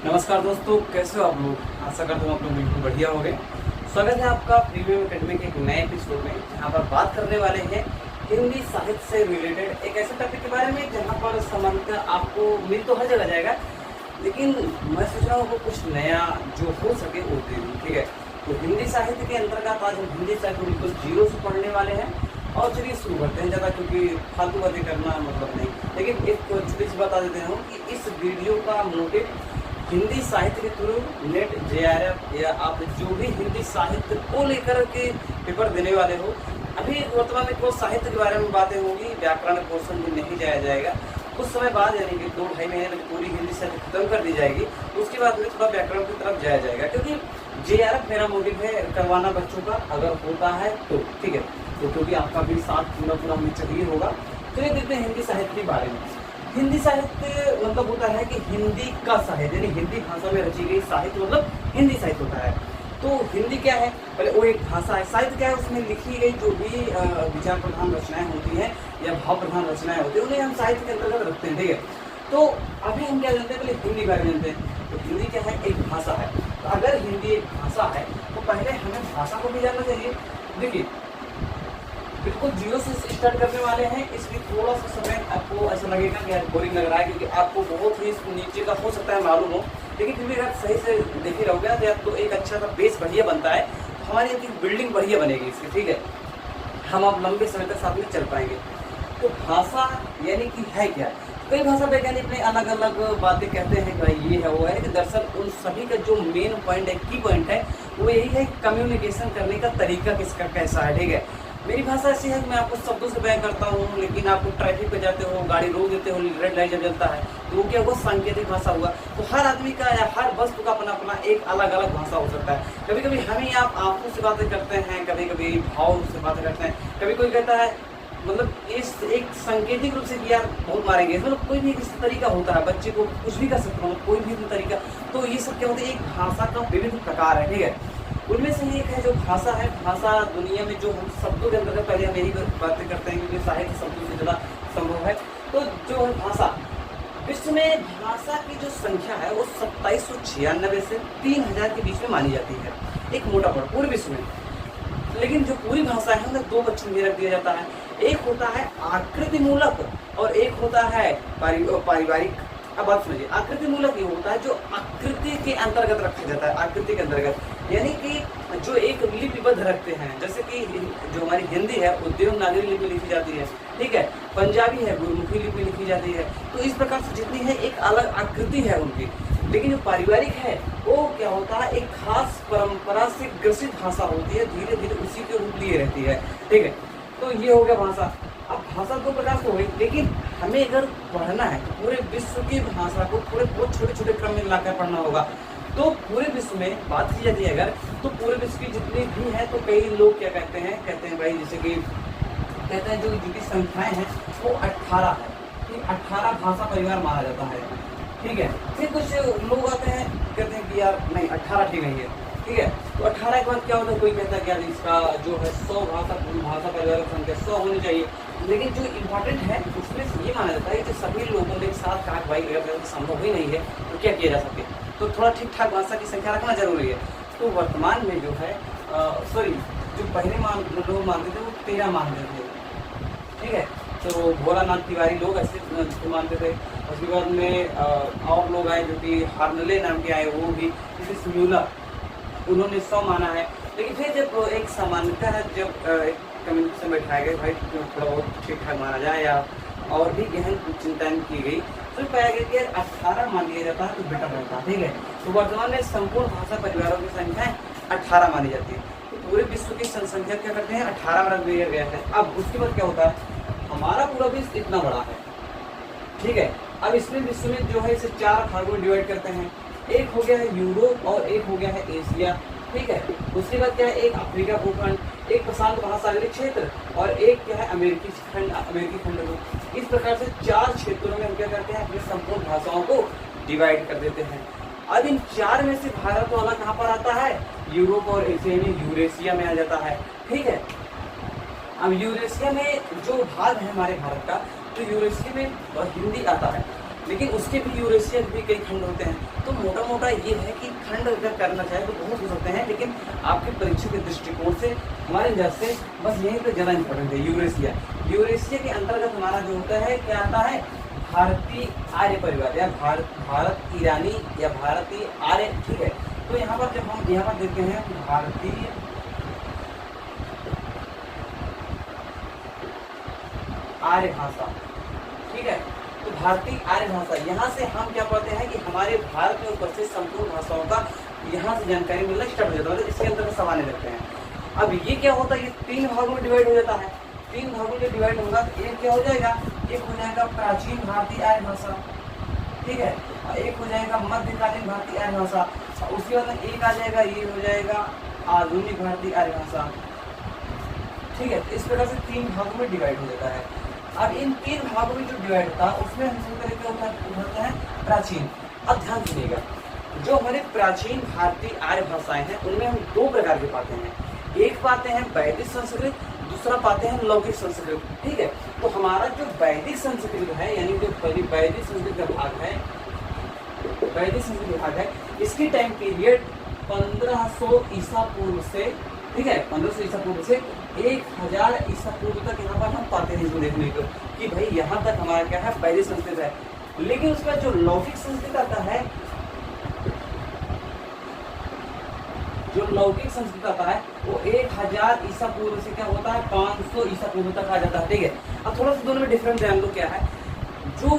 नमस्कार दोस्तों, कैसे हो आप लोग। आशा करता हूँ आप लोग बिल्कुल बढ़िया हो गए। स्वागत है आपका प्रीमियम एकेडमी के एक नए एपिसोड में, जहाँ पर बात करने वाले हैं हिंदी साहित्य से रिलेटेड एक ऐसे टॉपिक के बारे में जहाँ पर सामान्यतः आपको मिल तो हर जगह जाएगा, लेकिन मैं सोच रहा हूँ वो कुछ नया जो हो सके वो दे दूँ। ठीक है, तो हिंदी साहित्य के अंतर्गत आज हम हिंदी साहित्य बिल्कुल जीरो से पढ़ने वाले हैं। और चलिए शुरू करते हैं, ज़्यादा क्योंकि फालतू बातें करना मतलब नहीं, लेकिन एक छोटी सी बता देते हैं कि इस वीडियो का मोटिव हिंदी साहित्य के थ्रू नेट JRF या आप जो भी हिंदी साहित्य को लेकर के पेपर देने वाले हो, अभी वर्तमान में कोर्स साहित्य के बारे में बातें होगी, व्याकरण पोर्शन में नहीं जाया जाएगा। कुछ समय बाद यानी कि 2-2.5 महीने में पूरी हिंदी साहित्य खत्म कर दी जाएगी, उसके बाद में थोड़ा व्याकरण की तरफ जाया जाएगा, क्योंकि JRF मेरा मोटिव है करवाना बच्चों का, अगर होता है तो ठीक है। तो क्योंकि आपका भी साथ पूरा हमें चाहिए होगा। चलिए देखते हैं हिंदी साहित्य के बारे में। हिंदी साहित्य मतलब होता है कि हिंदी का साहित्य, यानी हिंदी भाषा में रची गई साहित्य मतलब हिंदी साहित्य होता है। तो हिंदी क्या है, पहले वो एक भाषा है। साहित्य क्या है, उसमें लिखी गई जो भी विचार प्रधान रचनाएं होती हैं या भाव प्रधान रचनाएं होती हैं, उन्हें हम साहित्य के अंतर्गत रखते हैं। ठीक है, तो अभी हम क्या जानते हैं, पहले हिंदी बारे में जानते हैं। तो हिंदी क्या है, एक भाषा है। तो अगर हिंदी एक भाषा है तो पहले हमें भाषा को भी जानना चाहिए। देखिए, बिल्कुल जीरो से स्टार्ट करने वाले हैं, इसलिए थोड़ा सा समय आपको ऐसा लगेगा कि यार बोरिंग लग रहा है, क्योंकि आपको बहुत ही नीचे का हो सकता है मालूम हो, लेकिन फिर भी अगर सही से देखे रहोगे ना तो आपको एक अच्छा सा बेस बढ़िया बनता है, तो हमारी एक बिल्डिंग बढ़िया बनेगी इसकी। ठीक है, हम आप लंबे समय तक साथ में चल पाएंगे। तो भाषा यानी कि है क्या, कई भाषा वैज्ञानिक ने अलग अलग बातें कहते हैं कि भाई ये है वो है, लेकिन दरअसल उन सभी का जो मेन पॉइंट है, की पॉइंट है, वो यही है कम्युनिकेशन करने का तरीका किसका कैसा है। ठीक है, मेरी भाषा ऐसी है कि मैं आपको शब्दों से बयां करता हूँ, लेकिन आप ट्रैफिक पे जाते हो, गाड़ी रोक देते हो, रेड लाइट जब जलता है, तो वो क्या हुआ, सांकेतिक भाषा हुआ। तो हर आदमी का या हर वस्तु का अपना अपना एक अलग अलग भाषा हो सकता है। कभी कभी हम ही आप आंखों से बातें करते हैं, कभी कभी भाव से बातें करते हैं, कभी कोई कहता है मतलब इस एक सांकेतिक रूप से कि यार बहुत मारेंगे, मतलब कोई भी एक तरीका होता है, बच्चे को कुछ भी कर सकते हो, कोई भी तरीका। तो ये सब क्या होता है, एक भाषा का विभिन्न प्रकार है। ठीक है, उनमें से एक है जो भाषा है। भाषा दुनिया में जो हम शब्दों के अंदर, पहले हम यही बातें करते हैं क्योंकि साहित्य शब्दों से ज़्यादा संभव है। तो जो है भाषा, विश्व में भाषा की जो संख्या है वो 2796 से 3000 के बीच में मानी जाती है, एक मोटा मोटा पूरे विश्व में। लेकिन जो पूरी भाषा है उन्हें 2 बच्चों में रख दिया जाता है, एक होता है आकृति मूलक और एक होता है पारिवारिक। अब बात समझिए, आकृति मूलक ये होता है जो आकृति के अंतर्गत रखा जाता है, आकृति के अंतर्गत, यानी कि जो एक लिपिबद्ध रखते हैं, जैसे कि जो हमारी हिंदी है वो देवनागरी लिपि लिखी जाती है। ठीक है, पंजाबी है गुरुमुखी लिपि लिखी जाती है। तो इस प्रकार से जितनी है एक अलग आकृति है उनकी। लेकिन जो पारिवारिक है वो क्या होता है, एक खास परंपरा से ग्रसित भाषा होती है, धीरे धीरे उसी के रूप लिए रहती है। ठीक है, तो ये हो गया भाषा। अब भाषा 2 प्रकार से हो गई, लेकिन हमें अगर पढ़ना है तो पूरे विश्व की भाषा को थोड़े बहुत छोटे छोटे क्रम में लाकर पढ़ना होगा। तो पूरे विश्व में बात की जाती है अगर, तो पूरे विश्व की जितनी भी है, तो कई लोग क्या कहते हैं भाई, जैसे कि कहते हैं जो जिनकी संख्याएं हैं वो 18 है, ठीक, 18 भाषा परिवार माना जाता है। ठीक है, फिर कुछ लोग आते हैं कहते हैं कि यार नहीं 18 ठीक नहीं है। ठीक है, तो 18 के बाद क्या होता है, कोई कहता है कि यार इसका जो है 100 भाषा परिवार की संख्या 100 होनी चाहिए। लेकिन जो इम्पोर्टेंट है उसमें ये माना जाता है कि सभी लोगों ने एक साथ कहा भाई अगर संभव ही नहीं है तो क्या किया जा सके, तो थोड़ा ठीक ठाक भाषा की संख्या रखना जरूरी है। तो वर्तमान में जो है जो पहले लोग मानते थे वो 13 मानते थे। ठीक है, तो भोलानाथ तिवारी लोग ऐसे मानते थे। उसके बाद में और लोग आए जो कि हार्नले नाम के आए, वो भी म्यूलर, उन्होंने 100 माना है। लेकिन फिर जब एक सामान्यता है, जब एक कम्युनिटी से बैठाया गया भाई थोड़ा बहुत ठीक ठाक माना जाए या और भी गहन चिंतन की गई, तो पाया गया कि 18 मान लिया जाता है तो बेटर रहता है। ठीक है, तो वर्तमान में संपूर्ण भाषा परिवारों की संख्या 18 मानी जाती है। तो पूरे विश्व की जनसंख्या क्या करते हैं, 18 में रख दिया गया है। अब उसके बाद क्या होता है, हमारा पूरा विश्व इतना बड़ा है। ठीक है, अब इसमें विश्व में जो है इसे 4 भागों में डिवाइड करते हैं। एक हो गया है यूरोप और एक हो गया है एशिया। ठीक है, उसके बाद क्या है, एक अफ्रीका भूखंड, एक प्रशांत महासागरीय क्षेत्र और एक क्या है अमेरिकी खंड को। इस प्रकार से 4 क्षेत्रों में हम क्या करते हैं, अपने संपूर्ण भाषाओं को डिवाइड कर देते हैं। अब इन 4 में से भारत वाला कहाँ पर आता है, यूरोप और एशिया में यूरेशिया में आ जाता है। ठीक है, अब यूरेशिया में जो भाग है हमारे भारत का, तो यूरेशिया में हिंदी आता है। लेकिन उसके भी यूरेशिया के भी कई खंड होते हैं। तो मोटा मोटा ये है कि खंड अगर करना चाहे तो बहुत हो सकते हैं, लेकिन आपके परीक्षा के दृष्टिकोण से हमारे नजर से बस यहीं पर ज़्यादा इंपॉर्टेंट है यूरेशिया। यूरेशिया के अंतर्गत हमारा जो होता है क्या आता है, भारतीय आर्य परिवार या भारत ईरानी या भारतीय आर्य, ठीक है। तो यहाँ पर जब हम यहाँ पर देखते हैं भारतीय आर्य भाषा, ठीक है। तो भारतीय आर्य भाषा, यहाँ से हम क्या पढ़ते हैं कि हमारे भारत में उपस्थित संपूर्ण भाषाओं का यहाँ से जानकारी मिलना स्टार्ट हो जाता है, मतलब इसके अंतर्गत सब आने लगते हैं। अब ये क्या होता है, ये 3 भागों में डिवाइड हो जाता है। 3 भागों में डिवाइड होगा तो एक क्या हो जाएगा, एक हो जाएगा प्राचीन भारतीय आर्य भाषा, ठीक है, और एक हो जाएगा मध्यकालीन भारतीय आर्य भाषा, और उसके बाद एक आ जाएगा, ये हो जाएगा आधुनिक भारतीय आर्य भाषा, ठीक है। तो इस प्रकार से 3 भागों में डिवाइड हो जाता है। अब इन 3 भागों में जो डिवाइड था उसमें हम सब तरीके होता है प्राचीन। अब ध्यान सुनिएगा, जो हमारे प्राचीन भारतीय आर्य भाषाएं हैं उनमें हम 2 प्रकार के पाते हैं। एक पाते हैं वैदिक संस्कृत, दूसरा पाते हैं लौकिक संस्कृत, ठीक है। तो हमारा जो वैदिक संस्कृत है, यानी जो वैदिक संस्कृत का भाग है, वैदिक संस्कृत भाग है, इसकी टाइम पीरियड 1500 ईसा पूर्व से, ठीक है, 1500 ईसा पूर्व से 1000 ईसा पूर्व तक यहाँ पर हम पाते हैं इसको देखने को कि भाई यहाँ तक हमारा क्या है, वैदिक संस्कृत है। लेकिन उसका जो लौकिक संस्कृत आता है, जो लौकिक संस्कृत आता है वो 1000 ईसा पूर्व से क्या होता है, 500 ईसा पूर्व तक आ जाता है, ठीक है। अब थोड़ा सा दोनों में डिफरेंस ध्यान दो क्या है, जो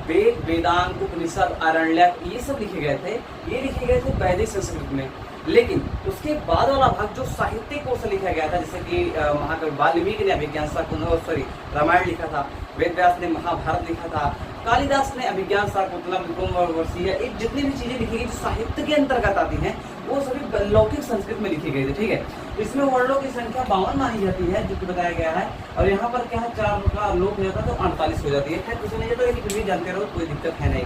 वेद, वेदांत, उपनिषद, आरण्यक ये सब लिखे गए थे, ये लिखे गए थे वैदिक संस्कृत में। लेकिन उसके बाद वाला भाग जो साहित्य कोश से लिखा गया था, जैसे कि महाकवि वाल्मीकि ने अभिज्ञान शाकुंतलम रामायण लिखा था, वेद व्यास ने महाभारत लिखा था, कालिदास ने अभिज्ञान शाकुंतलम विक्रमोर्वशीय, ये जितनी भी चीजें लिखी गई जो साहित्य के अंतर्गत आती हैं वो सभी लौकिक संस्कृत में लिखी गई थी, ठीक है। इसमें वर्णों की संख्या 52 मानी जाती है जो कि बताया गया है, और यहाँ पर क्या है 4 का लोप हो जाता है तो 48 हो जाती है, कुछ नहीं जाता, लेकिन फिर भी जानते रहो कोई दिक्कत है नहीं।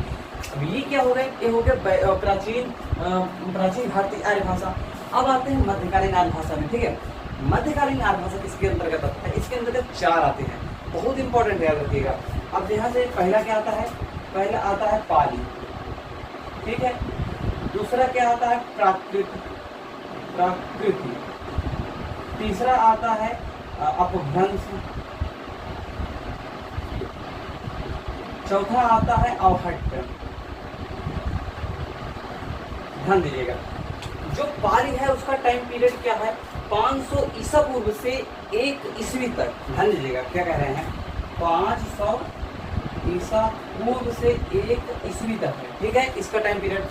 अब ये क्या हो गया, ये हो गया प्राचीन भारतीय आर्य भाषा। अब आते हैं मध्यकालीन आर्य भाषा में, ठीक है। मध्यकालीन आर्य भाषा किसके अंतर्गत आता है, इसके अंतर्गत 4 आते हैं, बहुत इंपॉर्टेंट याद रखिएगा। अब यहाँ से पहला क्या आता है, पहला आता है पाली, ठीक है। दूसरा क्या आता है प्राकृत, तीसरा आता है अपभ्रंश, चौथा आता है अवहट्ट। ध्यान दीजिएगा, जो पाली है उसका टाइम पीरियड क्या है, 500 ईसा पूर्व से 1 ईस्वी तक। ध्यान दीजिएगा क्या कह रहे हैं, 500 ईसा पूर्व से 1 ईस्वी तक है, ठीक है, इसका टाइम पीरियड।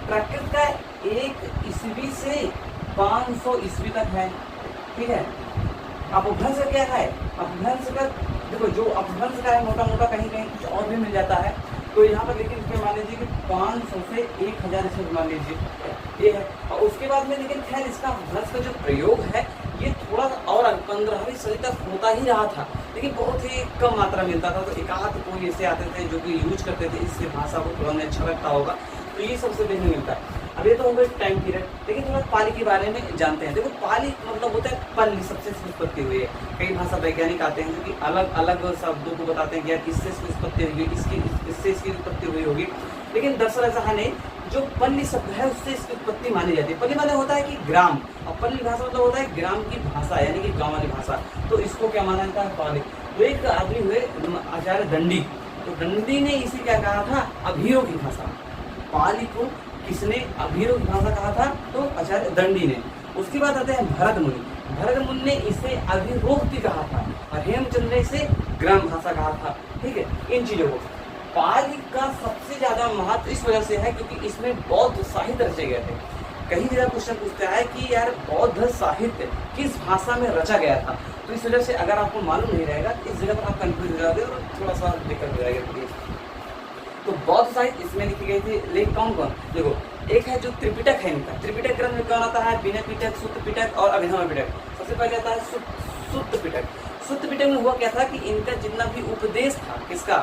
प्राकृत का 1 ईस्वी से 500 ईस्वी तक है, ठीक है। अपभ्रंश क्या है, अपभ्रंश का देखो, जो अपभ्रंश का है मोटा मोटा कहीं कहीं कुछ और भी मिल जाता है, तो यहाँ पर लेकिन इसमें मान लीजिए कि 500 से 1000 इसमें मान लीजिए ये है। और उसके बाद में लेकिन खैर इसका अपभ्रंश का जो प्रयोग है ये थोड़ा और 15वीं सदी तक होता ही रहा था, लेकिन बहुत ही कम मात्रा मिलता था। तो एकाध कोई ऐसे आते थे जो कि यूज करते थे, इससे भाषा को थोड़ा अच्छा लगता होगा, तो ये सबसे देखने मिलता है। अब ये तो होगा टाइम पीरियड, लेकिन थोड़ा पाली के बारे में जानते हैं। देखो पाली मतलब होता है पल्ली, सबसे उत्पत्ति हुई है। कई भाषा वैज्ञानिक आते हैं जो कि अलग अलग शब्दों को बताते हैं कि यार इससे इसकी उत्पत्ति हुई, इससे इसकी उत्पत्ति हुई होगी, लेकिन दरअसल ऐसा है नहीं। जो पल्ली शब्द है उससे इसकी उत्पत्ति मानी जाती है। पल्ली माने होता है कि ग्राम, और पल्ली भाषा मतलब होता है ग्राम की भाषा, यानी कि गाँव वाली भाषा, तो इसको क्या माना जाता है, पाली। तो एक आदमी हुए आचार्य दंडी, तो दंडी ने इसे क्या कहा था, अभीरों की भाषा। पाली को किसने अभीरों की भाषा कहा था, तो आचार्य दंडी ने। उसके बाद आते हैं भरत मुनि। भरत मुनि ने इसे अभिरोक्ति कहा था, और हेमचंद्र ने इसे ग्राम भाषा कहा था, ठीक है। इन चीजों को पाली का सबसे ज्यादा महत्व इस वजह से है क्योंकि इसमें बौद्ध साहित्य रचे गए थे। कहीं जगह क्वेश्चन पूछता है कि यार बौद्ध साहित्य किस भाषा में रचा गया था, तो इस वजह से अगर आपको मालूम नहीं रहेगा इस जगह पर आप कंफ्यूज हो जाओगे और थोड़ा सा दिक्कत हो जाएगी। तो बौद्ध साहित्य इसमें लिखी गई थी, लेकिन कौन कौन, देखो एक है जो त्रिपिटक है इनका। त्रिपिटक ग्रंथ में कौन आता है, विनय पिटक, सुत्त पिटक और अभिधर्म पिटक। सबसे पहले आता है सुत्त पिटक। सुत्त पिटक में हुआ क्या था कि इनका जितना भी उपदेश था, किसका,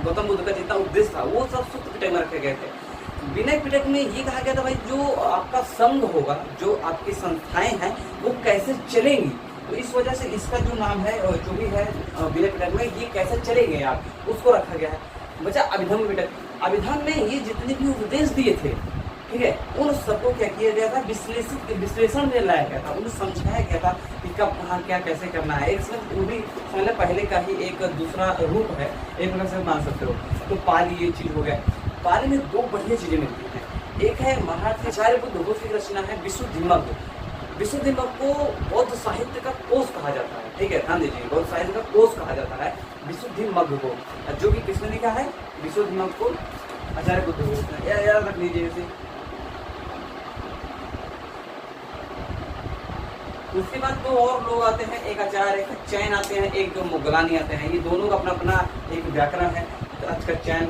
गौतम बुद्ध का जितना उपदेश था वो सब सुत्त पिटक में रखे गए थे। विनय पिटक में ये कहा गया था भाई जो आपका संघ होगा, जो आपकी संस्थाएं हैं वो कैसे चलेंगी, तो इस वजह से इसका जो नाम है जो भी है विनय पिटक में, ये कैसे चलेंगे आप उसको रखा गया है। बचा अभिधम्म पिटक। अभिधम्म में ये जितने भी उपदेश दिए थे, ठीक है, उन सबको क्या किया गया था, विश्लेषण में लाया गया था, उन्हें समझाया गया था कि कब कहाँ क्या कैसे करना है। एक वो भी समझ पहले का ही एक दूसरा रूप है, एक प्रकार से मान सकते हो। तो पाली ये चीज हो गया। पाली में दो बढ़िया चीजें मिलती हैं। एक है महर्षि आचार्य बुद्ध की रचना है विशुद्धिमग्ग। विशुद्धिमग्ग को बौद्ध साहित्य का कोश कहा जाता है, ठीक है, ध्यान दीजिए, बौद्ध साहित्य का कोश कहा जाता है विशुद्धिमग्ग को, जो कि किसने लिखा है, विशुद्धिमग्ग को आचार्य बुद्ध। याद रख लीजिए इसे। उसके बाद दो और लोग आते हैं, एक आचार्य एक चैन आते हैं, एक मुगलानी आते हैं। ये दोनों का अपना अपना एक व्याकरण है। आज का चैन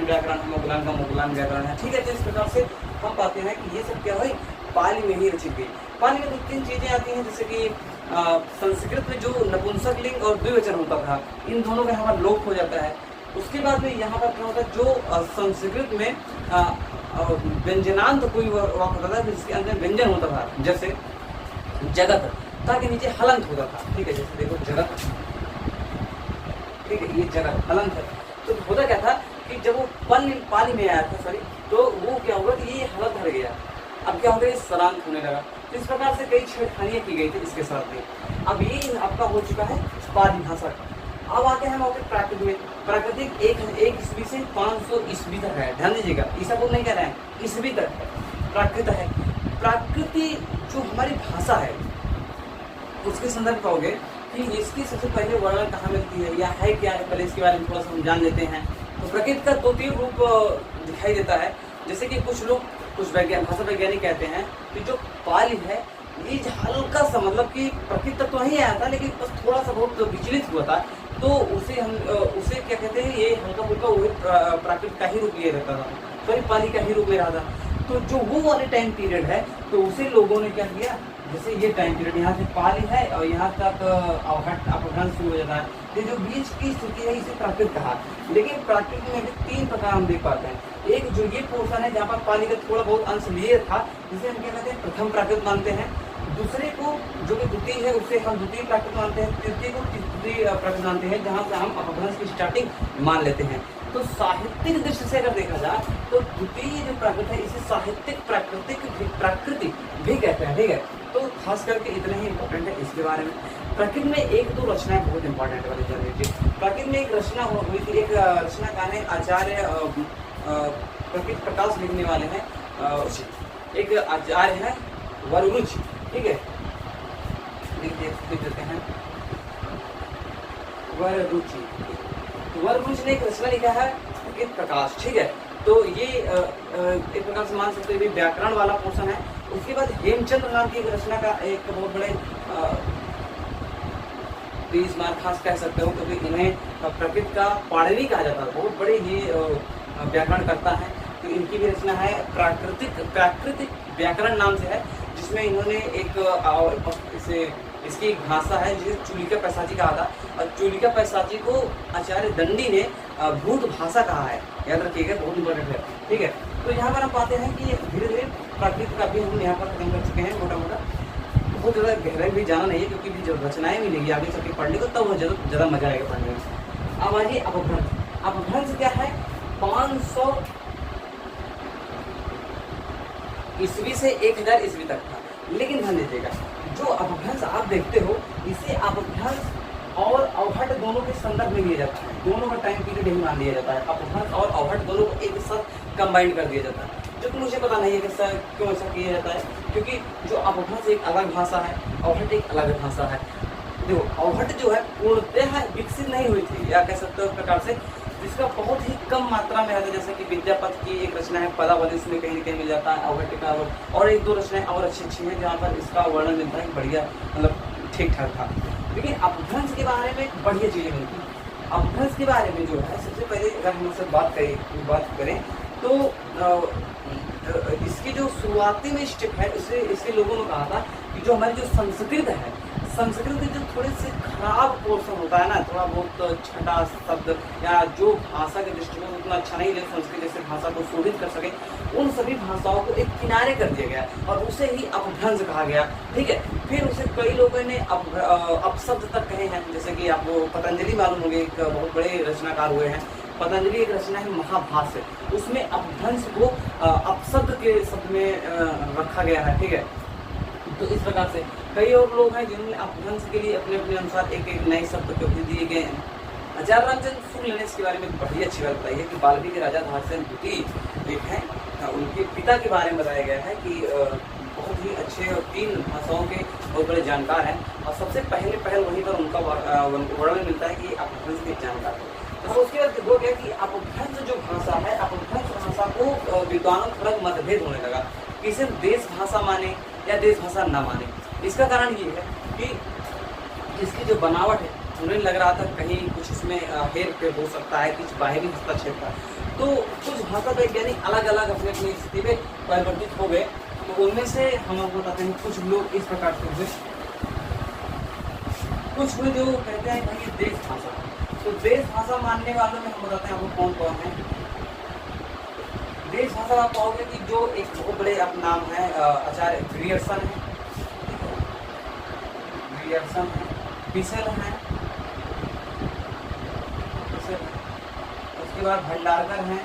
व्याकरण है, मुगलान का मुगलान व्याकरण है, ठीक है। तो इस प्रकार से हम पाते हैं कि ये सब क्या हुई, पाली में ही रचित गई। पाली में दो तीन चीजें आती हैं, जैसे कि संस्कृत में जो नपुंसक लिंग और द्विवचन होता था, इन दोनों का यहाँ लोप हो जाता है। उसके बाद में यहाँ पर क्या होता है, जो संस्कृत में व्यंजनांत कोई वाक्य होता था जिसके अंदर व्यंजन होता था, जैसे जगत ताकि नीचे हलंत होता था, ठीक है, जैसे देखो जगत, ठीक है, ये जगत हलंत है। तो होता क्या था कि जब वो पाली में आया था, सॉरी, तो वो क्या होगा कि ये हलंत हट गया। अब क्या होगा, ये सरांत होने लगा। तो इस प्रकार से कई छेड़खानियां की गई थी इसके साथ में। अब ये आपका हो चुका है पाली भाषा का। अब आते हैं हम आपके प्राकृत में। प्राकृतिक एक ईस्वी से 500 ईस्वी तक है, ध्यान दीजिएगा, ईसा को नहीं कह रहे हैं, ईस्वी तक प्राकृत है। प्राकृति जो हमारी भाषा है उसके संदर्भ पाओगे कि इसकी सबसे पहले वर्णन कहाँ मिलती है या है क्या है, पहले इसके बारे में थोड़ा सा हम जान लेते हैं। तो प्रकृति का दो तीन रूप दिखाई देता है, जैसे कि कुछ लोग, कुछ भाषा वैज्ञानिक कहते हैं कि जो पाली है ये हल्का सा, मतलब कि प्रकृति तक तो नहीं आया था लेकिन बस थोड़ा सा बहुत विचलित हुआ था, तो उसे क्या कहते हैं, ये हल्का फुल्का वही प्राकृत का ही रूप ले रहता था, सॉरी पाली का ही रूप ले रहा था। तो जो वो वाले टाइम पीरियड है, तो उसे लोगों ने क्या किया, जैसे ये टाइम पीरियड यहाँ से पाली है और यहाँ तक अपभ्रंश शुरू हो जाता है, ये जो बीच की स्थिति है इसे प्राकृत कहा। लेकिन प्राकृत में भी तीन प्रकार हम देख पाते हैं। एक जो ये पोर्शन है जहाँ पर पाली का थोड़ा बहुत अंश लिए था, जिसे हम क्या कहते हैं प्रथम प्राकृत मानते हैं। दूसरे को जो कि द्वितीय है उसे हम द्वितीय प्राकृत मानते हैं। तृतीय को तृतीय प्राकृत मानते हैं, जहाँ से हम अपभ्रंश की स्टार्टिंग मान लेते हैं। तो साहित्यिक दृष्टि से अगर देखा जाए तो द्वितीय जो प्राकृत है इसे साहित्यिक प्राकृतिक भी कहते हैं, ठीक है। तो खास करके इतना ही इम्पोर्टेंट है इसके बारे में। प्राकृत में एक दो रचनाएं बहुत इंपॉर्टेंट वाली जान लीजिए। प्राकृत में एक रचना हुई थी, एक रचनाकार है आचार्य प्रकृत प्रकाश लिखने वाले हैं, एक आचार्य है वररुचि, ठीक है, लिख देते हैं वररुचि। वररुचि ने एक रचना लिखा है प्रकृत प्रकाश, ठीक है। तो ये एक प्रकार से मान सकते हैं व्याकरण वाला पोर्शन है। उसके बाद हेमचंद्र नाम की एक रचना का एक बहुत बड़े प्लीज मार खास कह सकते हो, क्योंकि इन्हें प्रकृत का पाणिनि कहा जाता है, बहुत बड़े ये व्याकरण करता है। तो इनकी भी रचना है प्राकृतिक व्याकरण नाम से है, जिसमें इन्होंने एक इसे इसकी एक भाषा है जिसे चूलिका पैसाची कहा था, और चूलिका पैसाची को आचार्य दंडी ने भूत भाषा कहा है, याद रखिएगा, बहुत इंपॉर्टेंट है, ठीक है। तो यहाँ पर हम पाते हैं कि धीरे धीरे प्राकृत का भी हम यहाँ पर खत्म कर चुके हैं मोटा मोटा, बहुत ज़्यादा गहराई भी जाना नहीं है, क्योंकि भी जब रचनाएं मिलेंगी आगे चल के पढ़ने को तब ज़्यादा मजा आएगा पढ़ने में। अब आइए अपभ्रंश। अपभ्रंश क्या है, 500 ईस्वी से 1000 ईस्वी तक था। लेकिन ध्यान दीजिएगा, जो अपभ्रंश आप देखते हो इसे अपभ्रंश और अवहट दोनों के संदर्भ में लिया जाता है, दोनों का टाइम पीरियड ही मान लिया जाता है। अपभ्रंश और अवहट दोनों को एक साथ कंबाइंड कर दिया जाता है, जो कि मुझे पता नहीं है कि क्यों ऐसा किया जाता है, क्योंकि जो अपभ्रंश एक अलग भाषा है, अवहट एक अलग भाषा है। देखो अवहट जो है पूर्णतः विकसित नहीं हुई थी, या कह सकते हो एक प्रकार से, जिसका बहुत ही कम मात्रा में है, जैसे कि विद्यापति की एक रचना है पदावली, उसमें कहीं न कहीं मिल जाता है अवहट का, और एक दो रचनाएं और अच्छी हैं जहाँ पर इसका वर्णन मिलता है, बढ़िया मतलब ठीक ठाक था। लेकिन अपभ्रंश के बारे में बढ़िया चीज़ें मिलती हैं। अपभ्रंश के बारे में जो है सबसे पहले अगर हम उससे बात करें तो इसकी जो शुरुआती में स्टेप है इसके लोगों ने कहा था कि जो हमारी जो संस्कृत है, संस्कृत के जो थोड़े से खराब पोर्शन होता है ना, थोड़ा बहुत छठा शब्द या जो भाषा के दृष्टिकोण उतना अच्छा नहीं ले संस्कृत जैसे भाषा को शोभित कर सके, उन सभी भाषाओं को एक किनारे कर दिया गया और उसे ही अपभ्रंश कहा गया, ठीक है। फिर उसे कई लोगों ने अपशब्द तक कहे हैं, जैसे कि आपको पतंजलि मालूम होंगे, एक बहुत बड़े रचनाकार हुए हैं, पतंजलि एक रचना है महाभाष्य, उसमें अपभ्रंश को अपशब्द के शब्द में रखा गया है, ठीक है। तो इस प्रकार से कई और लोग हैं जिन्होंने अपभ्रंश के लिए अपने अपने अनुसार एक एक नए शब्द को भी दिए गए हैं। आचार्य रामचंद्र शुक्ल ने इसके बारे में बड़ी अच्छी बात बताई है कि वाल्मीकि राजा धारसेन द्वितीय एक है, उनके पिता के बारे में बताया गया है कि बहुत ही अच्छे और 3 भाषाओं के बहुत बड़े जानकार हैं, और सबसे पहल वहीं पर उनका वर्णन मिलता है कि अपभ्रंश के जानकार है। तो उसके बाद हो गया कि अपभ्रंश जो भाषा है, अपभ्रंश भाषा को विद्वानों में थोड़ा मतभेद होने लगा कि इसे देश भाषा माने या देश भाषा न माने। इसका कारण ये है कि इसकी जो बनावट है उन्हें लग रहा था कहीं कुछ इसमें हेर फेर हो सकता है, कुछ बाहरी हस्तक्षेप का। तो कुछ भाषा वैज्ञानिक अलग अलग अपने अपनी स्थिति में परिवर्तित हो गए। तो उनमें से हम आपको बताते हैं कुछ लोग इस प्रकार से हुए, कुछ हुए जो कहते हैं भाई ये देश भाषा। तो देश भाषा मानने वालों में हम बताते हैं आपको कौन कौन है। देश भाषा आप पाओगे कि जो एक बहुत बड़े आप नाम है आचार्य ग्रियर्सन है, ग्रियर्सन है, पिसेल है, उसके बाद भंडारकर हैं,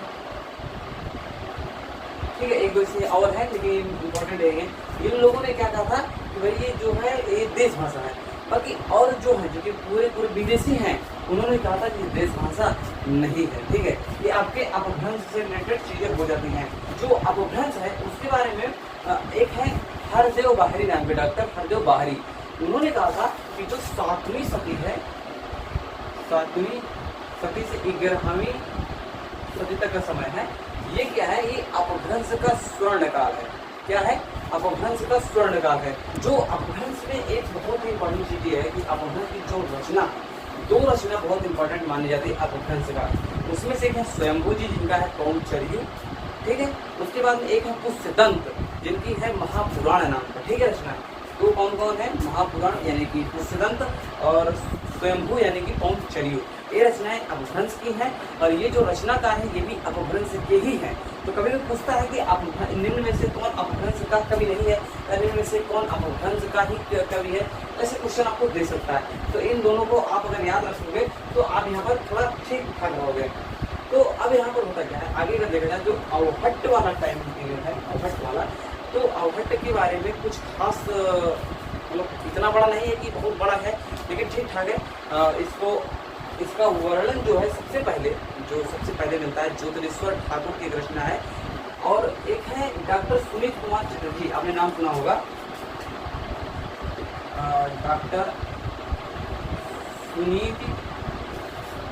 ठीक है। एक दो से और है लेकिन इम्पोर्टेंट है। इन लोगों ने क्या कहा था कि भाई ये जो है ये देश भाषा है। बाकी और जो है जो कि पूरे विदेशी हैं उन्होंने कहा था कि देश भाषा नहीं है, ठीक है। ये आपके अपभ्रंश से रिलेटेड चीजें हो जाती हैं। जो अपभ्रंश है उसके बारे में एक है हरदेव बाहरी नाम के डॉक्टर हरदेव बाहरी, उन्होंने कहा था कि जो 7वीं सदी है, 7वीं सदी से 11वीं सदी तक का समय है, ये क्या है, ये अपभ्रंश का स्वर्ण काल है। क्या है? अपभ्रंश का स्वर्ण काल है। जो अपभ्रंश में एक बहुत ही इंपॉर्टेंट चीज ये है कि अपभ्रंश की जो रचना, 2 रचना बहुत इंपॉर्टेंट मानी जाती है अपभ्रंश का। उसमें से एक है स्वयंभू जी जिनका है पौंचर्यु, ठीक है। उसके बाद में एक है पुष्यदंत जिनकी है महापुराण नाम का, ठीक है, रचना। तो कौन कौन है? महापुराण यानी कि पुष्यदंत और स्वयंभू यानी कि पौंचर्यु। ये रचनाएं अपभ्रंश की हैं और ये जो रचनाकार है ये भी अपभ्रंश के ही हैं। तो कभी भी पूछता है कि निम्न में से कौन अपभ्रंश का कवि नहीं है या निम्न में से कौन अपभ्रंश का ही कवि है, ऐसे क्वेश्चन आपको दे सकता है। तो इन दोनों को आप अगर याद रखोगे तो आप यहाँ पर थोड़ा ठीक ठाक रहोगे। तो अब यहाँ पर होता क्या है, आगे का देखा जाए जो अवहट्ट वाला टाइम पीरियड है, अवहट्ट वाला, तो अवहट्ट के बारे में कुछ खास मतलब इतना बड़ा नहीं है कि बहुत बड़ा है, लेकिन ठीक ठाक है। इसका वर्णन जो है सबसे पहले मिलता है ज्योतिरेश्वर ठाकुर की एक रचना है, और एक है डॉक्टर सुनीत कुमार चटर्जी, आपने नाम सुना होगा, डॉक्टर सुनीत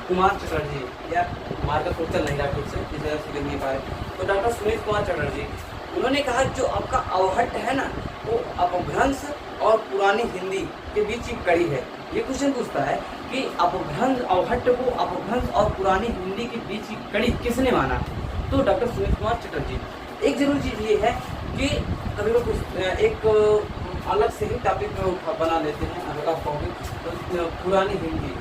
कुमार चटर्जी, यार मार्कर को चल नहीं रहा ठीक से, इस वजह से लिख नहीं पा रहे। तो डॉक्टर सुनीत कुमार चटर्जी उन्होंने कहा जो आपका अवहट्ट है ना, वो अपभ्रंश और पुरानी हिंदी के बीच की कड़ी है। ये क्वेश्चन पूछता है कि अपभ्रंश, अवहट्ट को अपभ्रंश और पुरानी हिंदी के बीच की कड़ी किसने माना? तो डॉक्टर सुनीत कुमार चटर्जी। एक जरूरी चीज ये है कि कभी लोग एक अलग से ही टॉपिक बना लेते हैं, अगर आप कहोगे तो पुरानी हिंदी,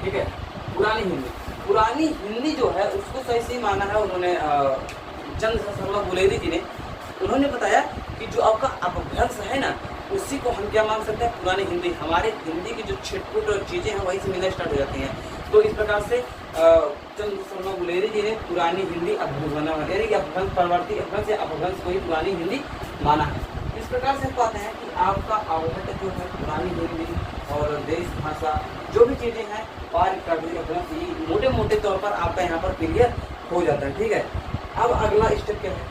ठीक है, पुरानी हिंदी जो है उसको सही माना है उन्होंने चंद्र शर्मा गुलेरी जी ने। उन्होंने बताया कि जो आपका अपभ्रंश है ना, उसी को हम क्या मान सकते हैं, पुरानी हिंदी। हमारे हिंदी की जो छिटपुट और चीजें हैं वहीं से मिलना स्टार्ट हो जाती हैं। तो इस प्रकार से चंद्र शर्मा गुलेरी जी ने पुरानी हिंदी अपभ्रंश यानी कि अपभ्रंश परवर्ती अपभ्रंश या अपभ्रंश को ही पुरानी हिंदी माना है। इस प्रकार से हम पाते हैं कि आपका अवहट्ट जो है पुरानी हिंदी और देश भाषा जो भी चीजें हैं मोटे मोटे तौर पर आपका यहाँ पर क्लियर हो जाता है, ठीक है। अब अगला स्टेप क्या है?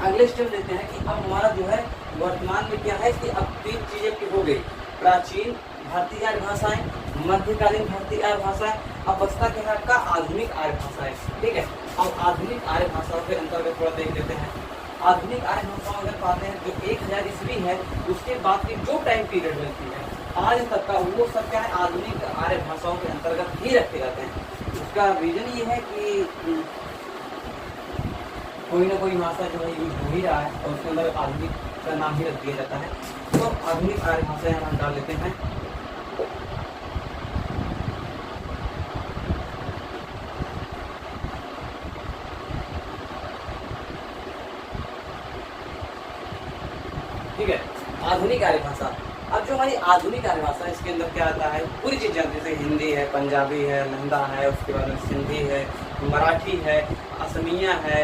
अगले स्टेप लेते हैं कि अब हमारा जो है वर्तमान में क्या है कि अब 3 चीजें की हो गई, प्राचीन भारतीय आर्य भाषाएं, मध्यकालीन भारतीय आर्य भाषाएं, अब बचता क्या है आपका आधुनिक आर्य भाषाएं, ठीक है। अब आधुनिक आर्य भाषाओं के अंतर्गत थोड़ा देख लेते हैं। आधुनिक आर्य भाषाओं अगर पाते हैं जो 1000 ईस्वी है उसके बाद की जो टाइम पीरियड मिलती है आज तक का, वो सब क्या है आधुनिक आर्य भाषाओं के अंतर्गत ही रखे जाते हैं। उसका रीजन ये है कि कोई ना कोई भाषा जो है यूज हो ही रहा है और उसके अंदर आधुनिक का नाम ही रख दिया जाता है। तो आधुनिक आर्य भाषाएं हम डाल लेते हैं। ठीक है, आधुनिक आर्य भाषा। अब जो हमारी आधुनिक आर्य भाषा है इसके अंदर क्या आता है, पूरी चीज़ें जैसे हिंदी है, पंजाबी है, लहंदा है, उसके बाद में सिंधी है, मराठी है, असमिया है,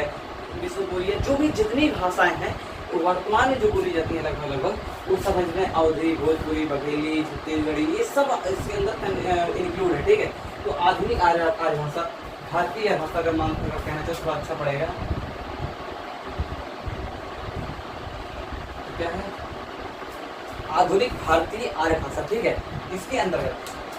विष्णुपुरी है, जो भी जितनी भाषाएं हैं वर्तमान में जो बोली जाती है लगभग वो सब में अवधी, भोजपुरी, बघेली, छत्तीसगढ़ी, ये सब इसके अंदर इंक्लूड है। ठीक है, तो आधुनिक आर्य भाषा, भारतीय भाषा का मान कहना चाहिए थोड़ा अच्छा पड़ेगा। क्या है आधुनिक भारतीय आर्य भाषा। ठीक है, इसके अंदर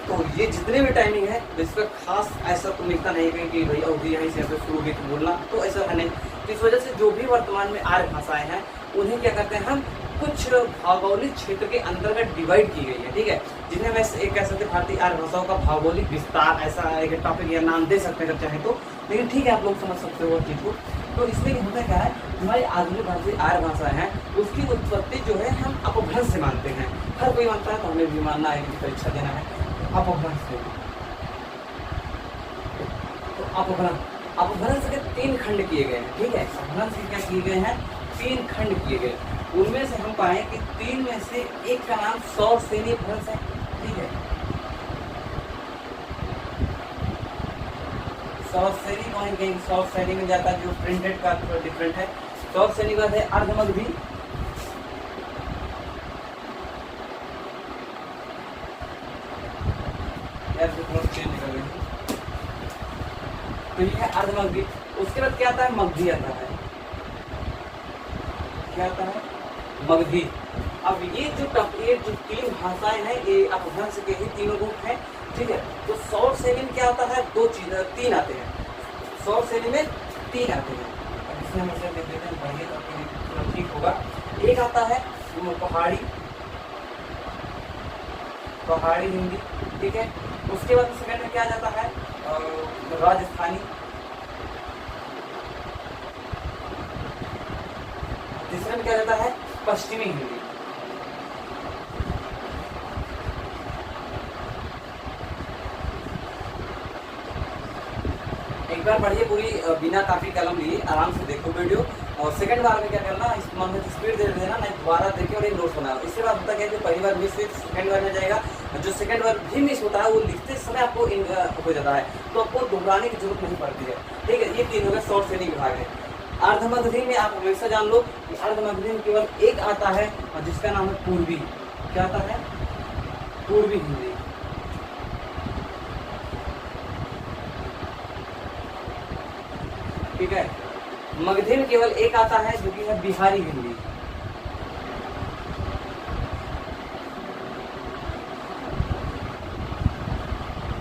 तो ये जितने भी टाइमिंग है इसका खास ऐसा तो लिखता नहीं है कि भाई अवधि यहीं से शुरू हुई तो बोलना, तो ऐसा है नहीं। इस वजह से जो भी वर्तमान में आर्य भाषाएं हैं उन्हें क्या करते हैं हम कुछ भौगोलिक क्षेत्र के अंतर्गत डिवाइड की गई है। ठीक है, जिन्हें मैं एक कह सकते भारतीय आर्य भाषाओं का भौगोलिक विस्तार, ऐसा एक टॉपिक या नाम दे सकते हैं अगर चाहें तो, लेकिन ठीक है आप लोग समझ सकते हो चीज़ को। तो इसमें होता क्या है, हमारी आधुनिक भारतीय आर्य भाषा है उसकी उत्पत्ति जो है हम अपभ्रंश से मानते हैं। हर कोई मानता है तो हमें भी मानना है कि परीक्षा देना है अपभ्रंश से। तो अपभ्रंश के 3 खंड किए गए हैं। ठीक है, अपभ्रंश के क्या किए गए हैं, 3 खंड किए गए। उनमें से हम पाए कि 3 में से एक का नाम सौरसेनी अपभ्रंश है। ठीक है, सौरसेनी कहेंगे, सौरसेनी में जाता है जो प्रिंटेड का थोड़ा डिफरेंट है। सौरसेनी का है अर्धमगधी, तो ये है अर्धमगधी। उसके बाद क्या आता है, मगधी आता है। क्या आता है, मगधी। अब ये जो 3 भाषाएं हैं ये अपभ्रंश के ही 3 रूप हैं। ठीक है, तो सौरसेनी में क्या आता है, 3 आते हैं। सौरसेनी में 3 आते हैं। अब इसमें हम इसे देख लेते हैं, पढ़िए तो थोड़ा ठीक होगा। एक आता है पहाड़ी हिंदी। ठीक है, उसके बाद सेकंड में क्या जाता है, राजस्थानी। तीसरे में क्या जाता है, पश्चिमी हिंदी। एक बार पढ़िए पूरी बिना काफी कलम लिए, आराम से देखो वीडियो। और सेकंड बार में क्या करना, इस में स्पीड दे देना, नहीं दोबारा देखिए और एक नोट्स बनाओ। इसके बाद होता क्या है, पहली बार मिस हुई सेकंड बार में जाएगा, जो सेकंड बार भी मिस होता है वो लिखते समय आपको हो जाता है, तो आपको दोहराने की जरूरत नहीं पड़ती है। ठीक है, ये 3 हो गए सौरसेनी विभाग है। अर्धमगधी में आप हमेशा जान लो कि अर्धमगधी में केवल एक आता है जिसका नाम है पूर्वी। क्या आता है, पूर्वी हिंदी। ठीक है, मगधी में केवल एक आता है जो कि है बिहारी हिंदी।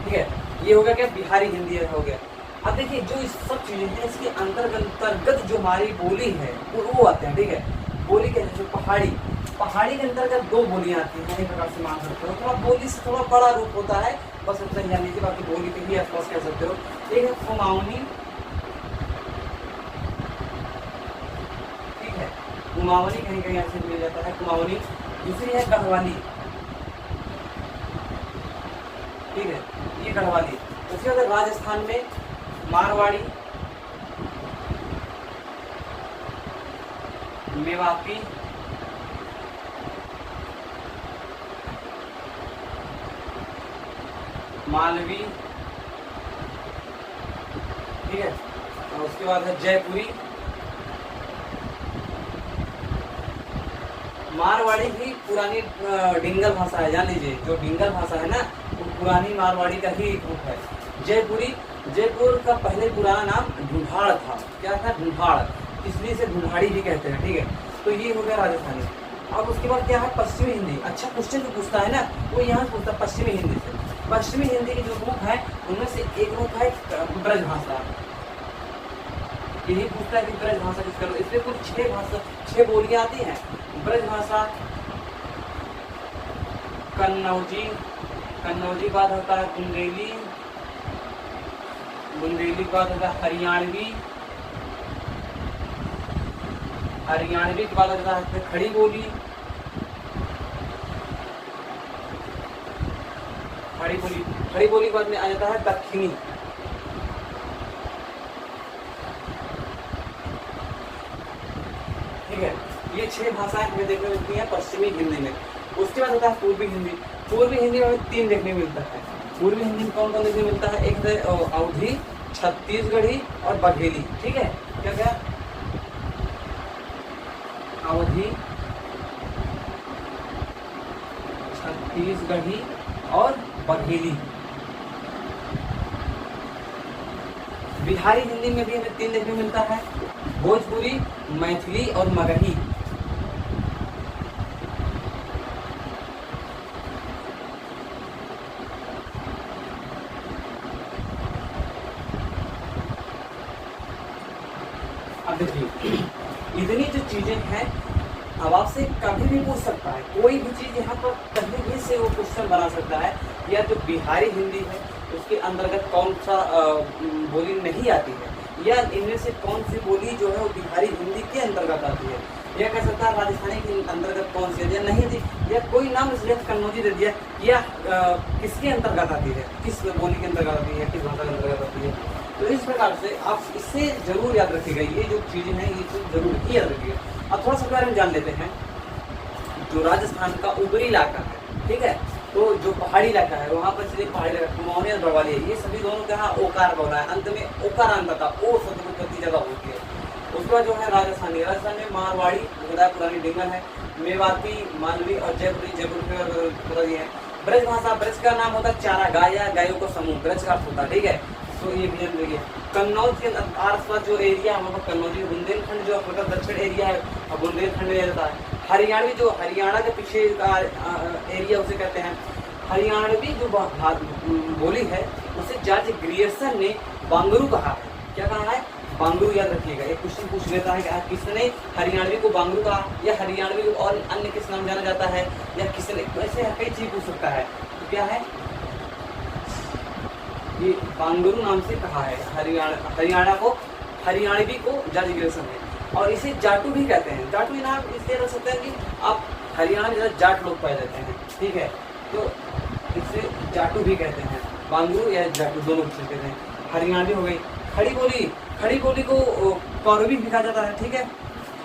ठीक है, ये हो गया क्या, बिहारी हिंदी हो गया। अब देखिए जो इस सब चीजें हैं इसके अंतर्गत जो हमारी बोली है वो आते हैं। ठीक है, बोली के जैसे पहाड़ी के अंतर्गत 2 बोलियां आती हैं, एक प्रकार से मान सकते हो। थोड़ा बोली से थोड़ा बड़ा रूप होता है, बस उतना ही जान लीजिए, बाकी बोली के ही आसपास कह सकते हो। एक है कुमाऊनी। ठीक है, कुमाऊनी कहीं कहीं ऐसे मिल जाता है कुमाऊनी। दूसरी है गढ़वाली। ठीक है, ये गढ़वाली। उसके बाद राजस्थान में मारवाड़ी, मेवाती, मालवी। ठीक है, और उसके बाद है जयपुरी। मारवाड़ी भी पुरानी डिंगल भाषा है, जान लीजिए जो डिंगल भाषा है ना वो पुरानी मारवाड़ी का ही एक रूप है। जयपुरी, जयपुर का पहले पुराना नाम ढूंढाड़ था। क्या था, ढूंढाड़, इसलिए से ढूंढाड़ी भी कहते हैं। ठीक है, तो ये हो गया राजस्थानी। अब उसके बाद क्या है, पश्चिमी हिंदी। अच्छा क्वेश्चन जो पूछता है ना वो यहाँ पूछता है पश्चिमी हिंदी से। पश्चिमी हिंदी के जो रूप है उनमें से एक रूप है ब्रज भाषा। यही पूछता है कि ब्रज भाषा किसका, इसमें कुल 6 बोलियां आती हैं। ब्रज भाषा, कन्नौजी बाद होता है बुंदेली बाद होता है हरियाणवी के बाद होता है खड़ी बोली, खड़ी बोली के बाद में आ जाता है दक्षिणी। ठीक है, ये 6 भाषाएं हमें देखने मिलती हैं पश्चिमी हिंदी में। उसके बाद होता है पूर्वी हिंदी। पूर्वी हिंदी में हमें 3 देखने को मिलता है। पूर्वी हिंदी में कौन कौन देखने को मिलता है? एक है अवधी, छत्तीसगढ़ी और बघेली। ठीक है, क्या क्या? अवधी, छत्तीसगढ़ी और बघेली। बिहारी हिंदी में भी हमें 3 देखने को मिलता है, भोजपुरी, मैथिली और मगही। अब देखिए इतनी जो चीजें हैं, अब आपसे कभी भी पूछ सकता है कोई भी चीज, यहाँ पर कहीं भी से वो क्वेश्चन बना सकता है। या जो बिहारी हिंदी है उसके अंतर्गत कौन सा बोली नहीं आती है, या इनमें से कौन सी बोली जो है वो बिहारी हिंदी के अंतर्गत आती है, या कह सकता है राजस्थानी के अंतर्गत कौन सी है, या नहीं दी, या कोई नाम इसलिए कन्नौजी दे दिया, या किसके अंतर्गत आती है, किस बोली के अंतर्गत आती है, किस भाषा के अंतर्गत आती है। तो इस प्रकार से आप इससे जरूर याद रखिएगा, ये जो चीज़ें हैं ये चीज़ जरूर ही याद रखिएगा। अब थोड़ा सा बारे में जान लेते हैं। जो राजस्थान का ऊपरी इलाका है, ठीक है, तो जो पहाड़ी इलाका है वहाँ पर चलिए पहाड़ी इलाका कुमाऊनी और गढ़वाली है, ये सभी दोनों का ओकार बोला है, अंत में ओकार अंत का ओ शब्द में प्रति जगह होती है। उसके बाद जो है राजस्थानी, राजस्थान में मारवाड़ी पुरानी डिंगल है, मेवाती, मालवी और जयपुरी, जयपुर है। ब्रज भाषा, ब्रज का नाम होता है चारा गाय या गायों को समूह, ब्रज का होता है। ठीक है, तो ये भी जान लीजिए। कन्नौज के आसपास जो एरिया है वहाँ पर कन्नौजी, बुंदेलखंड जो मतलब दक्षिण एरिया है और बुंदेलखंड में रहता है। हरियाणवी जो हरियाणा के पीछे का एरिया उसे कहते हैं। हरियाणवी जो बोली है उसे जॉर्ज ग्रियर्सन ने बांगरू कहा है। क्या कहा है? बांगरू। याद रखिएगा, एक क्वेश्चन पूछ लेता है कि किसने हरियाणवी को बांगरू कहा, या हरियाणवी को और अन्य किस नाम जाना जाता है, या किसने, ऐसे कई चीज पूछ सकता है। तो क्या है ये बांगरू नाम से कहा है, हरियाणा को, हरियाणवी को जॉर्ज ग्रियर्सन है। और इसे जाटू भी कहते हैं। जाटू नाम इसलिए रख सकते हैं कि आप हरियाणा में ज़्यादा जाट लोग पाए जाते हैं। ठीक है, तो इसे जाटू भी कहते हैं, बांगरू या जाटू दोनों कुछ कहते हैं। हरियाणवी हो गई। खड़ी बोली, खड़ी बोली को कौरवी भी कहा जाता है। ठीक है,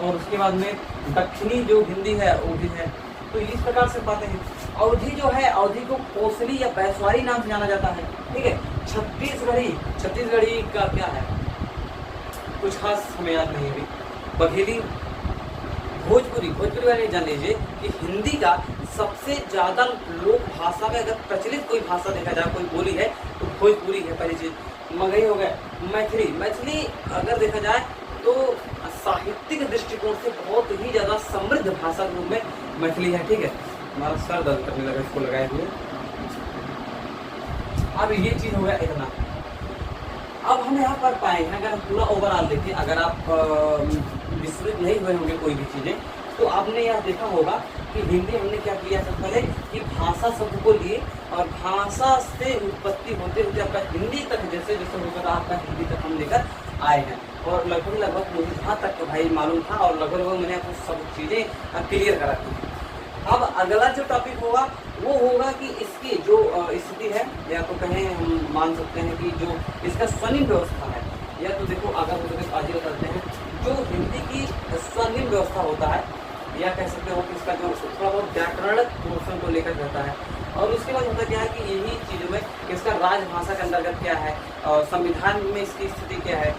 और उसके बाद में दक्षिणी जो हिंदी है वो भी है। तो इस प्रकार से बातें हैं। अवधी जो है, अवधी को कोसली या बैसवारी नाम से जाना जाता है। ठीक है, छत्तीसगढ़ी, छत्तीसगढ़ी का क्या है कुछ खास हमें याद नहीं अभी। बघेली, भोजपुरी, भोजपुरी वाले जान लीजिए कि हिंदी का सबसे ज़्यादा लोक भाषा में अगर प्रचलित कोई भाषा देखा जाए, कोई बोली है तो भोजपुरी है पहली चीज। मगही हो गए। मैथिली, मैथिली अगर देखा जाए तो साहित्यिक दृष्टिकोण से बहुत ही ज़्यादा समृद्ध भाषा के रूप में मैथिली है। ठीक है, हमारा सर दर्द करने लगा इसको लगाए हुए। अब ये चीज़ हो गया इतना। अब हम यहाँ पर पाए हैं, अगर हम पूरा ओवरऑल देखें, अगर आप विस्तृत नहीं हुए होंगे कोई भी चीज़ें, तो आपने यह देखा होगा कि हिंदी हमने क्या किया सबसे पहले कि भाषा शब्द को लिए और भाषा से उत्पत्ति होते होते आपका हिंदी तक जैसे जैसे होकर आपका हिंदी तक हम लेकर आए हैं। और लगभग मुझे जहाँ तक भाई मालूम था और लगभग मैंने आपको सब चीज़ें क्लियर करा दी। अब अगला जो टॉपिक होगा वो होगा कि इसकी जो स्थिति है, या तो कहें हम मान सकते हैं कि जो इसका स्वनिम व्यवस्था है, या तो देखो अगर हम लोग आज ही बताते हैं जो हिंदी की स्वनिम व्यवस्था होता है, या कह सकते हो कि इसका जो थोड़ा बहुत व्याकरण पोर्शन को लेकर रहता है। और उसके बाद होता क्या है कि यही चीज़ों में इसका राजभाषा के अंतर्गत क्या है, और संविधान में इसकी स्थिति क्या है,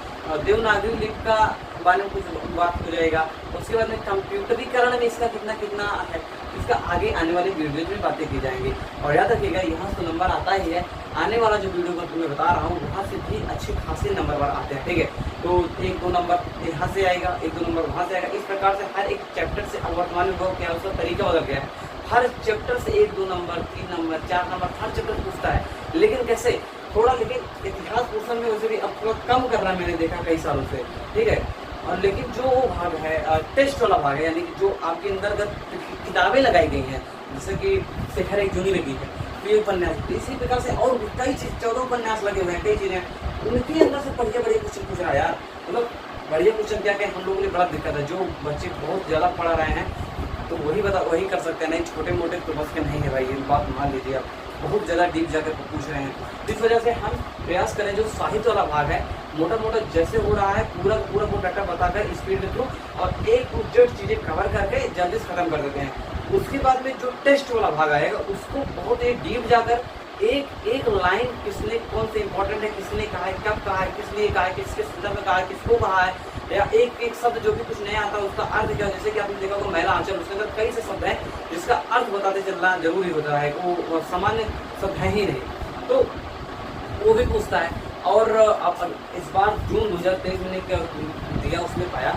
देवनागरी लिपि का बारे में कुछ बात हो जाएगा। उसके बाद में कंप्यूटरीकरण में इसका कितना कितना है, इसका आगे आने वाले वीडियोज में बातें की जाएंगी। और याद रखिएगा यहाँ से नंबर आता ही है, आने वाला जो वीडियो मैं तुम्हें बता रहा हूँ वहाँ से भी अच्छे खासे नंबर आते हैं। ठीक है, तो 1-2 नंबर यहाँ से आएगा, 1-2 नंबर वहाँ से आएगा। इस प्रकार से हर एक चैप्टर से अब वर्तमान में वो क्या उसका तरीका बदल गया है। हर चैप्टर से 1-2 नंबर, 3 नंबर, 4 नंबर हर चैप्टर पूछता है। लेकिन कैसे थोड़ा, लेकिन इतिहास पोर्शन में वैसे भी अब थोड़ा कम कर रहा है, मैंने देखा कई सालों से। ठीक है, और लेकिन जो वो भाग है टेस्ट वाला भाग है, यानी कि जो आपके अंतर्गत किताबें लगाई गई हैं, जैसे कि शिखर एक जूनी लगी है, तो ये उपन्यास, इसी प्रकार से और कई चीज 14 उपन्यास लगे हुए हैं, कई चीजें उनके अंदर से बढ़िया बढ़िया क्वेश्चन पूछ रहा है यार। मतलब बढ़िया क्वेश्चन क्या क्या हम लोगों ने बड़ा दिक्कत है, जो बच्चे बहुत ज़्यादा पढ़ रहे हैं तो वही कर सकते हैं, नहीं छोटे मोटे तो बस के नहीं है भाई, ये बात मान लीजिए आप। बहुत ज़्यादा डीप जाकर पूछ रहे हैं। इस वजह से हम प्रयास करें जो साहित्य वाला भाग है मोटा मोटा जैसे हो रहा है पूरा पूरा वो डाटा बताकर स्पीड के थ्रू और एक टू जेड चीज़ें कवर करके जल्दी से खत्म कर देते हैं। उसके बाद में जो टेस्ट वाला भाग आएगा उसको बहुत ही डीप जाकर एक एक लाइन किसने कौन से इंपॉर्टेंट है, किसने कहा है, कब कहा है, किस लिए कहा है, किसके संदर्भ में कहा है, किसको कहा है, या एक एक शब्द जो भी कुछ नया आता है उसका अर्थ क्या है। जैसे कि आपने देखा होगा महिला आंचल, उसके अंदर कई से शब्द हैं जिसका अर्थ बताते चलना जरूरी होता है, वो सामान्य शब्द है ही नहीं, तो वो भी पूछता है। और अपन इस बार जून 2023 मैंने क्या दिया, उसमें पाया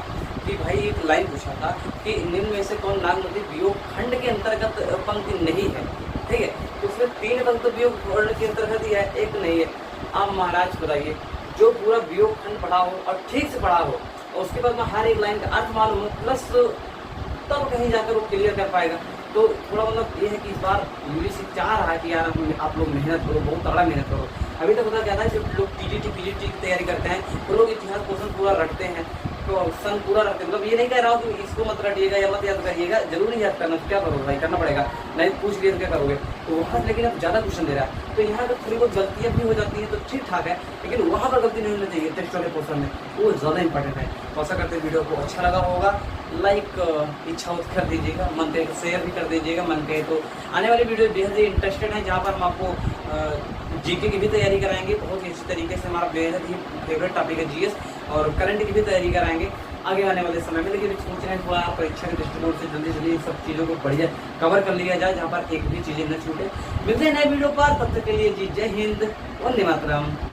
कि भाई एक लाइन पूछा था कि निम्न में से कौन नाग नदी वियोग खंड के अंतर्गत पंक्ति नहीं है, ठीक है। तो उसमें 3 पंक्ति वियोग खंड के अंतर्गत ही है, एक नहीं है। अब महाराज बताइए, जो पूरा वियोग खंड पढ़ा हो और ठीक से पढ़ा हो और उसके बाद में हर एक लाइन का अर्थ मालूम हो, प्लस तब कहीं जाकर वो क्लियर कर पाएगा। तो थोड़ा मतलब ये है कि इस बार यूजीसी चाह रहा है कि यार आप लोग मेहनत करो, बहुत तगड़ा मेहनत करो। अभी तक पता क्या था, जब लोग टीजीटी पीजीटी की तैयारी करते हैं वो लोग इतिहास क्वेश्चन पूरा रटते हैं, तो सन पूरा रखते हैं। मतलब ये नहीं कह रहा हूँ कि इसको मत रटिएगा या मत याद करिएगा, जरूरी याद करना, तो क्या करोगे भाई, करना पड़ेगा, नहीं पूछ लिया तो क्या करोगे। तो वहाँ लेकिन अब ज़्यादा क्वेश्चन दे रहा है, तो यहाँ अगर थोड़ी बहुत गलतियाँ भी हो जाती हैं तो ठीक ठाक है, लेकिन वहाँ पर गलती नहीं होनी चाहिए टेस्ट वाले क्वेश्चन में, वो ज़्यादा इंपॉर्टेंट है। तो ऐसा करते वीडियो को अच्छा लगा होगा, लाइक इच्छा हो कर दीजिएगा, मन कहे तो शेयर भी कर दीजिएगा, मन कहे तो आने वाली वीडियो बेहद ही इंटरेस्टेड है, जहाँ पर हम आपको जीके की भी तैयारी कराएंगे बहुत ही अच्छी तरीके से। हमारा बेहद ही फेवरेट टॉपिक है जीएस, और करंट की भी तैयारी कराएंगे आगे आने वाले समय में। लेकिन सोच रहे हैं थोड़ा परीक्षा के दृष्टिकोण से जल्दी जल्दी सब चीज़ों को बढ़िया कवर कर लिया जाए, जहाँ पर एक भी चीज़ें न छूटे। मिलते हैं नए वीडियो पर, तब तक के लिए जी जय हिंद, वंदे मातरम।